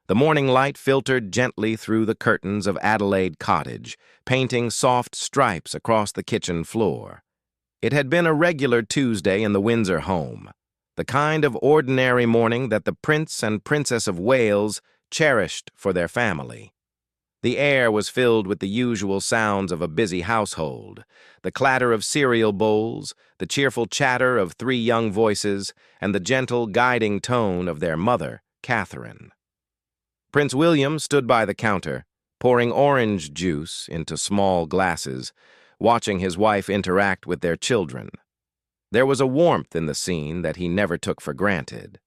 The morning light filtered gently through the curtains of Adelaide Cottage, painting soft stripes across the kitchen floor. It had been a regular Tuesday in the Windsor home, the kind of ordinary morning that the Prince and Princess of Wales cherished for their family. The air was filled with the usual sounds of a busy household, the clatter of cereal bowls, the cheerful chatter of three young voices, and the gentle, guiding tone of their mother, Catherine. Prince William stood by the counter, pouring orange juice into small glasses, watching his wife interact with their children. There was a warmth in the scene that he never took for granted.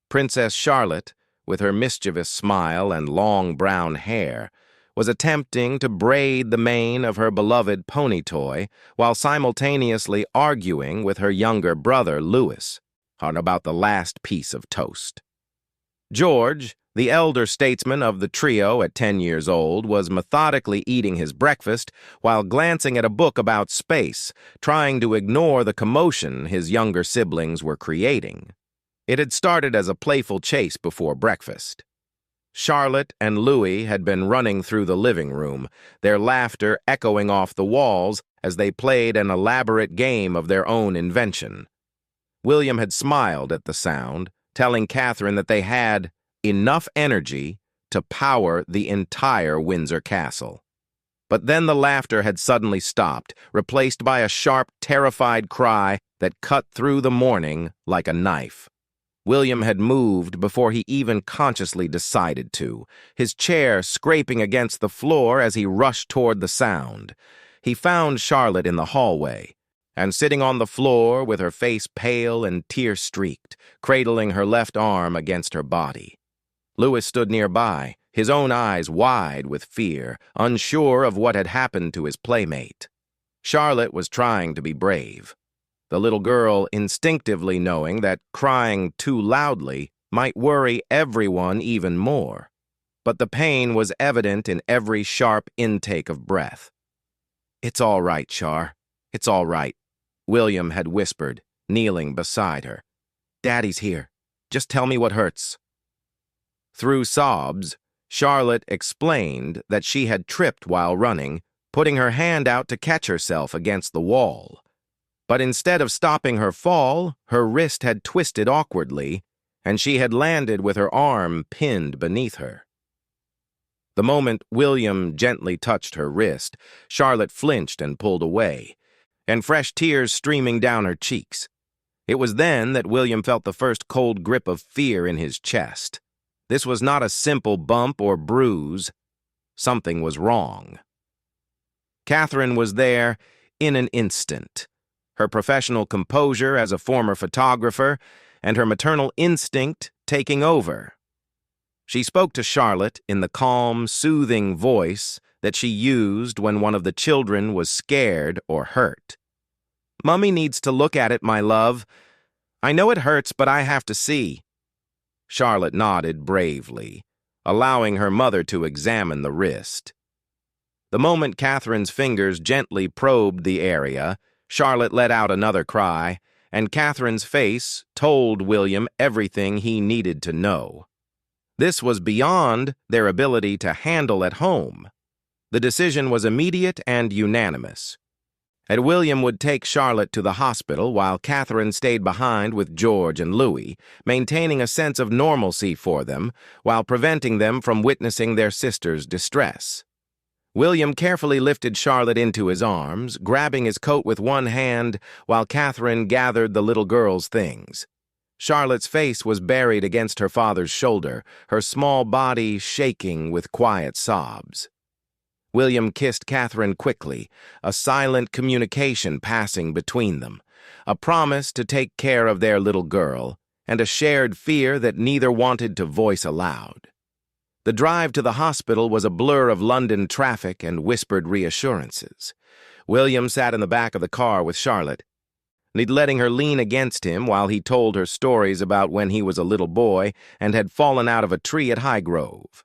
Princess Charlotte, with her mischievous smile and long brown hair, was attempting to braid the mane of her beloved pony toy while simultaneously arguing with her younger brother, Louis, about the last piece of toast. George, the elder statesman of the trio at 10 years old, was methodically eating his breakfast while glancing at a book about space, trying to ignore the commotion his younger siblings were creating. It had started as a playful chase before breakfast. Charlotte and Louis had been running through the living room, their laughter echoing off the walls as they played an elaborate game of their own invention. William had smiled at the sound, telling Catherine that they had enough energy to power the entire Windsor castle. But then the laughter had suddenly stopped, replaced by a sharp, terrified cry that cut through the morning like a knife. William had moved before he even consciously decided to, his chair scraping against the floor as he rushed toward the sound. He found Charlotte in the hallway, and sitting on the floor with her face pale and tear-streaked, cradling her left arm against her body. Louis stood nearby, his own eyes wide with fear, unsure of what had happened to his playmate. Charlotte was trying to be brave, the little girl instinctively knowing that crying too loudly might worry everyone even more. But the pain was evident in every sharp intake of breath. "It's all right, Char. It's all right," William had whispered, kneeling beside her. "Daddy's here. Just tell me what hurts." Through sobs, Charlotte explained that she had tripped while running, putting her hand out to catch herself against the wall. But instead of stopping her fall, her wrist had twisted awkwardly, and she had landed with her arm pinned beneath her. The moment William gently touched her wrist, Charlotte flinched and pulled away, and fresh tears streaming down her cheeks. It was then that William felt the first cold grip of fear in his chest. This was not a simple bump or bruise. Something was wrong. Catherine was there in an instant, her professional composure as a former photographer and her maternal instinct taking over. She spoke to Charlotte in the calm, soothing voice that she used when one of the children was scared or hurt. "Mummy needs to look at it, my love. I know it hurts, but I have to see." Charlotte nodded bravely, allowing her mother to examine the wrist. The moment Catherine's fingers gently probed the area, Charlotte let out another cry, and Catherine's face told William everything he needed to know. This was beyond their ability to handle at home. The decision was immediate and unanimous. And William would take Charlotte to the hospital while Catherine stayed behind with George and Louis, maintaining a sense of normalcy for them while preventing them from witnessing their sister's distress. William carefully lifted Charlotte into his arms, grabbing his coat with one hand while Catherine gathered the little girl's things. Charlotte's face was buried against her father's shoulder, her small body shaking with quiet sobs. William kissed Catherine quickly, a silent communication passing between them, a promise to take care of their little girl, and a shared fear that neither wanted to voice aloud. The drive to the hospital was a blur of London traffic and whispered reassurances. William sat in the back of the car with Charlotte, letting her lean against him while he told her stories about when he was a little boy and had fallen out of a tree at Highgrove.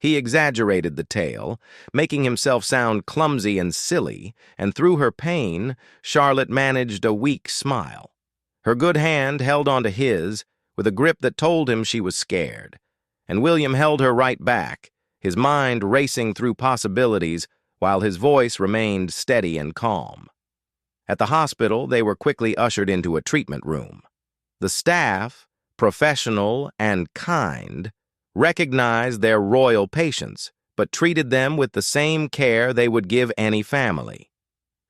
He exaggerated the tale, making himself sound clumsy and silly, and through her pain, Charlotte managed a weak smile. Her good hand held onto his with a grip that told him she was scared. and William held her right back, his mind racing through possibilities while his voice remained steady and calm. At the hospital, they were quickly ushered into a treatment room. The staff, professional and kind, recognized their royal patients, but treated them with the same care they would give any family.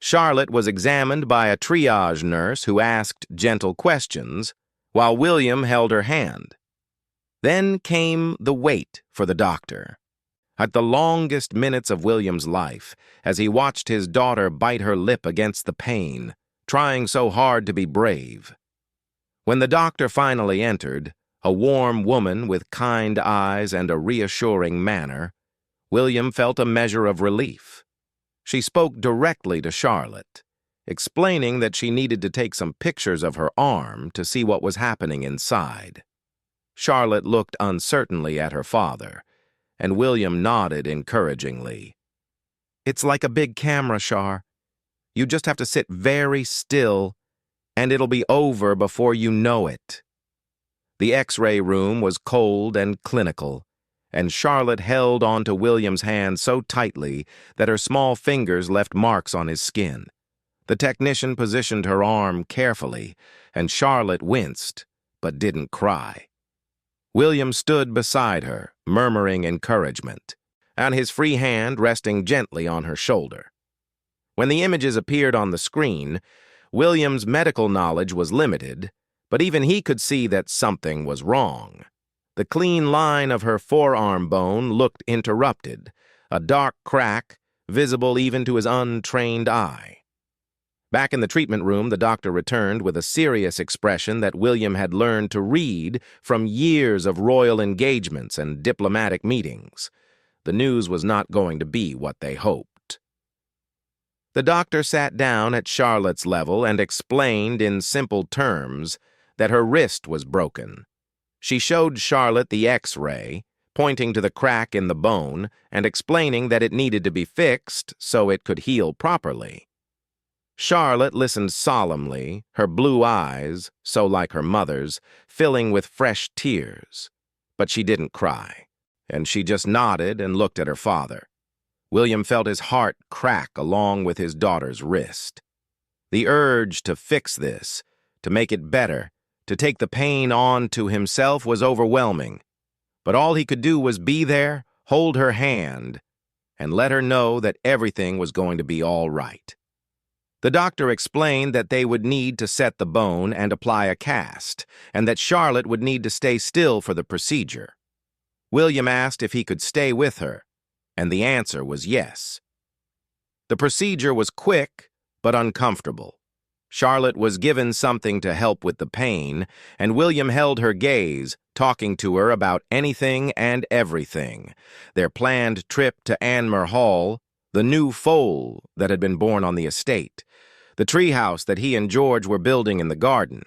Charlotte was examined by a triage nurse who asked gentle questions, while William held her hand. Then came the wait for the doctor. At the longest minutes of William's life, as he watched his daughter bite her lip against the pain, trying so hard to be brave. When the doctor finally entered, a warm woman with kind eyes and a reassuring manner, William felt a measure of relief. She spoke directly to Charlotte, explaining that she needed to take some pictures of her arm to see what was happening inside. Charlotte looked uncertainly at her father, and William nodded encouragingly. "It's like a big camera, Char. You just have to sit very still, and it'll be over before you know it." The X-ray room was cold and clinical, and Charlotte held onto William's hand so tightly that her small fingers left marks on his skin. The technician positioned her arm carefully, and Charlotte winced, but didn't cry. William stood beside her, murmuring encouragement, and his free hand resting gently on her shoulder. When the images appeared on the screen, William's medical knowledge was limited, but even he could see that something was wrong. The clean line of her forearm bone looked interrupted, a dark crack visible even to his untrained eye. Back in the treatment room, the doctor returned with a serious expression that William had learned to read from years of royal engagements and diplomatic meetings. The news was not going to be what they hoped. The doctor sat down at Charlotte's level and explained in simple terms that her wrist was broken. She showed Charlotte the X-ray, pointing to the crack in the bone and explaining that it needed to be fixed so it could heal properly. Charlotte listened solemnly, her blue eyes, so like her mother's, filling with fresh tears. But she didn't cry, and she just nodded and looked at her father. William felt his heart crack along with his daughter's wrist. The urge to fix this, to make it better, to take the pain on to himself was overwhelming. But all he could do was be there, hold her hand, and let her know that everything was going to be all right. The doctor explained that they would need to set the bone and apply a cast, and that Charlotte would need to stay still for the procedure. William asked if he could stay with her, and the answer was yes. The procedure was quick, but uncomfortable. Charlotte was given something to help with the pain, and William held her gaze, talking to her about anything and everything. Their planned trip to Anmer Hall, the new foal that had been born on the estate, the treehouse that he and George were building in the garden.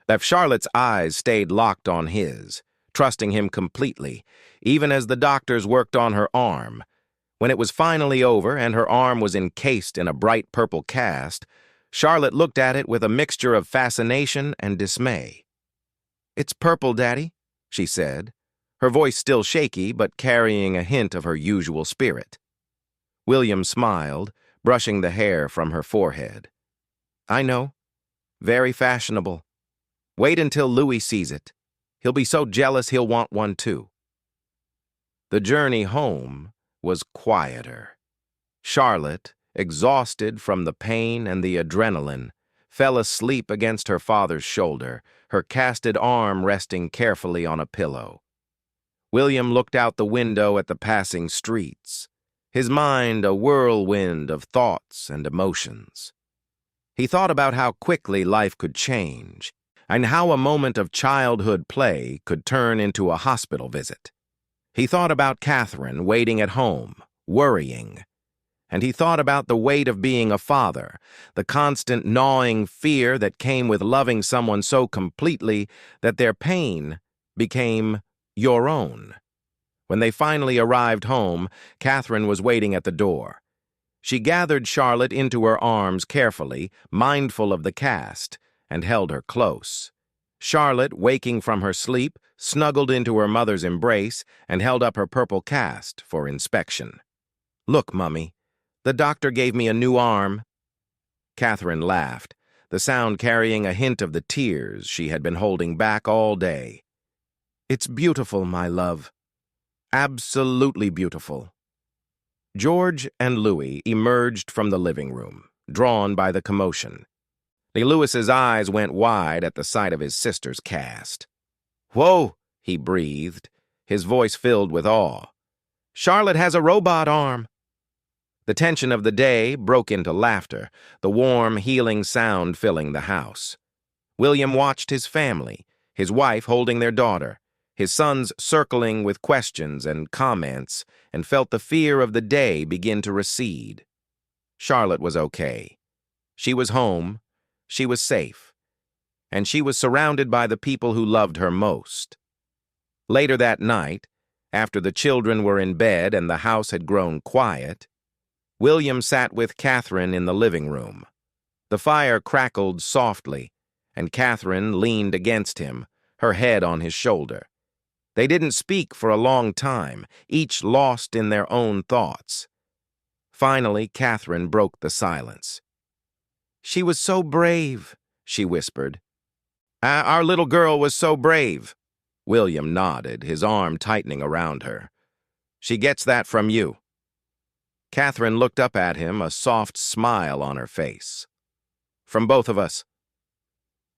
That Charlotte's eyes stayed locked on his, trusting him completely, even as the doctors worked on her arm. When it was finally over and her arm was encased in a bright purple cast, Charlotte looked at it with a mixture of fascination and dismay. "It's purple, Daddy," she said, her voice still shaky but carrying a hint of her usual spirit. William smiled, brushing the hair from her forehead. "I know. Very fashionable. Wait until Louis sees it. He'll be so jealous he'll want one too." The journey home was quieter. Charlotte, exhausted from the pain and the adrenaline, fell asleep against her father's shoulder, her casted arm resting carefully on a pillow. William looked out the window at the passing streets, his mind a whirlwind of thoughts and emotions. He thought about how quickly life could change, and how a moment of childhood play could turn into a hospital visit. He thought about Catherine waiting at home, worrying. And he thought about the weight of being a father, the constant gnawing fear that came with loving someone so completely that their pain became your own. When they finally arrived home, Catherine was waiting at the door. She gathered Charlotte into her arms carefully, mindful of the cast, and held her close. Charlotte, waking from her sleep, snuggled into her mother's embrace, and held up her purple cast for inspection. "Look, Mummy, the doctor gave me a new arm." Catherine laughed, the sound carrying a hint of the tears she had been holding back all day. "It's beautiful, my love. Absolutely beautiful." George and Louis emerged from the living room, drawn by the commotion. Lewis's eyes went wide at the sight of his sister's cast. "Whoa," he breathed, his voice filled with awe. "Charlotte has a robot arm." The tension of the day broke into laughter, the warm, healing sound filling the house. William watched his family, his wife holding their daughter, his sons circling with questions and comments, and felt the fear of the day begin to recede. Charlotte was okay. She was home, she was safe, and she was surrounded by the people who loved her most. Later that night, after the children were in bed and the house had grown quiet, William sat with Catherine in the living room. The fire crackled softly, and Catherine leaned against him, her head on his shoulder. They didn't speak for a long time, each lost in their own thoughts. Finally, Catherine broke the silence. "She was so brave," she whispered. Our little girl was so brave." William nodded, his arm tightening around her. "She gets that from you." Catherine looked up at him, a soft smile on her face. "From both of us."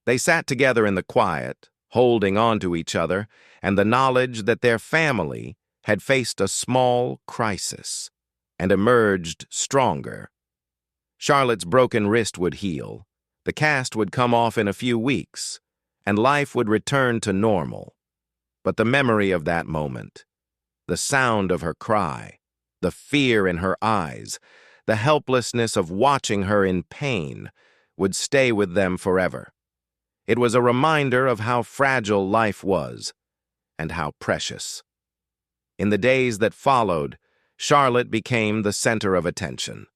They sat together in the quiet, holding on to each other, and the knowledge that their family had faced a small crisis and emerged stronger. Charlotte's broken wrist would heal, the cast would come off in a few weeks, and life would return to normal. But the memory of that moment, the sound of her cry, the fear in her eyes, the helplessness of watching her in pain, would stay with them forever. It was a reminder of how fragile life was, and how precious. In the days that followed, Charlotte became the center of attention.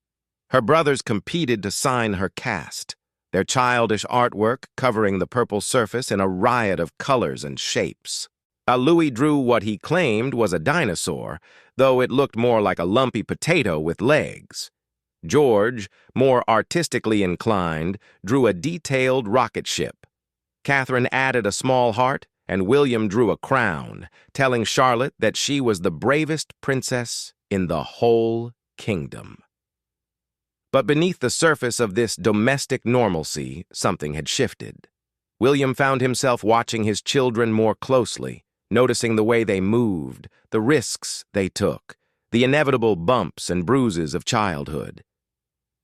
Her brothers competed to sign her cast, their childish artwork covering the purple surface in a riot of colors and shapes. Louis drew what he claimed was a dinosaur, though it looked more like a lumpy potato with legs. George, more artistically inclined, drew a detailed rocket ship. Catherine added a small heart, and William drew a crown, telling Charlotte that she was the bravest princess in the whole kingdom. But beneath the surface of this domestic normalcy, something had shifted. William found himself watching his children more closely, noticing the way they moved, the risks they took, the inevitable bumps and bruises of childhood.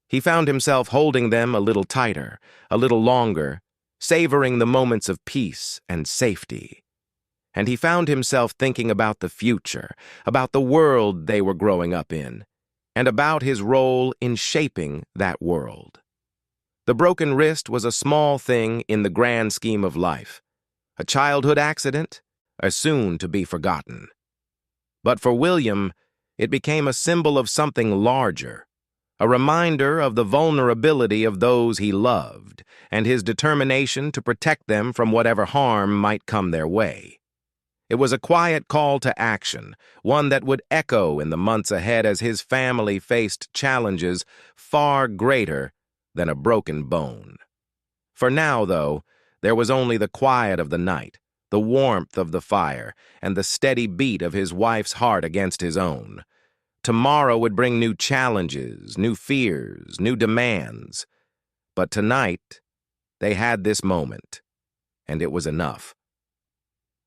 He found himself holding them a little tighter, a little longer, savoring the moments of peace and safety. And he found himself thinking about the future, about the world they were growing up in, and about his role in shaping that world. The broken wrist was a small thing in the grand scheme of life, a childhood accident, a soon-to-be-forgotten. But for William, it became a symbol of something larger, a reminder of the vulnerability of those he loved, and his determination to protect them from whatever harm might come their way. It was a quiet call to action, one that would echo in the months ahead as his family faced challenges far greater than a broken bone. For now, though, there was only the quiet of the night, the warmth of the fire, and the steady beat of his wife's heart against his own. Tomorrow would bring new challenges, new fears, new demands. But tonight, they had this moment, and it was enough.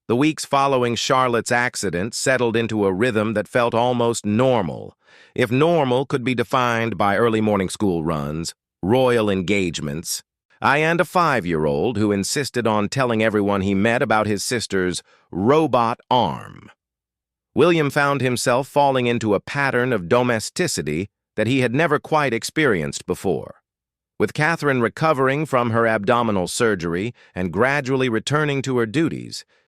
The weeks following Charlotte's accident settled into a rhythm that felt almost normal, if normal could be defined by early morning school runs, royal engagements, and a 5-year-old who insisted on telling everyone he met about his sister's robot arm. William found himself falling into a pattern of domesticity that he had never quite experienced before. With Catherine recovering from her abdominal surgery and gradually returning to her duties,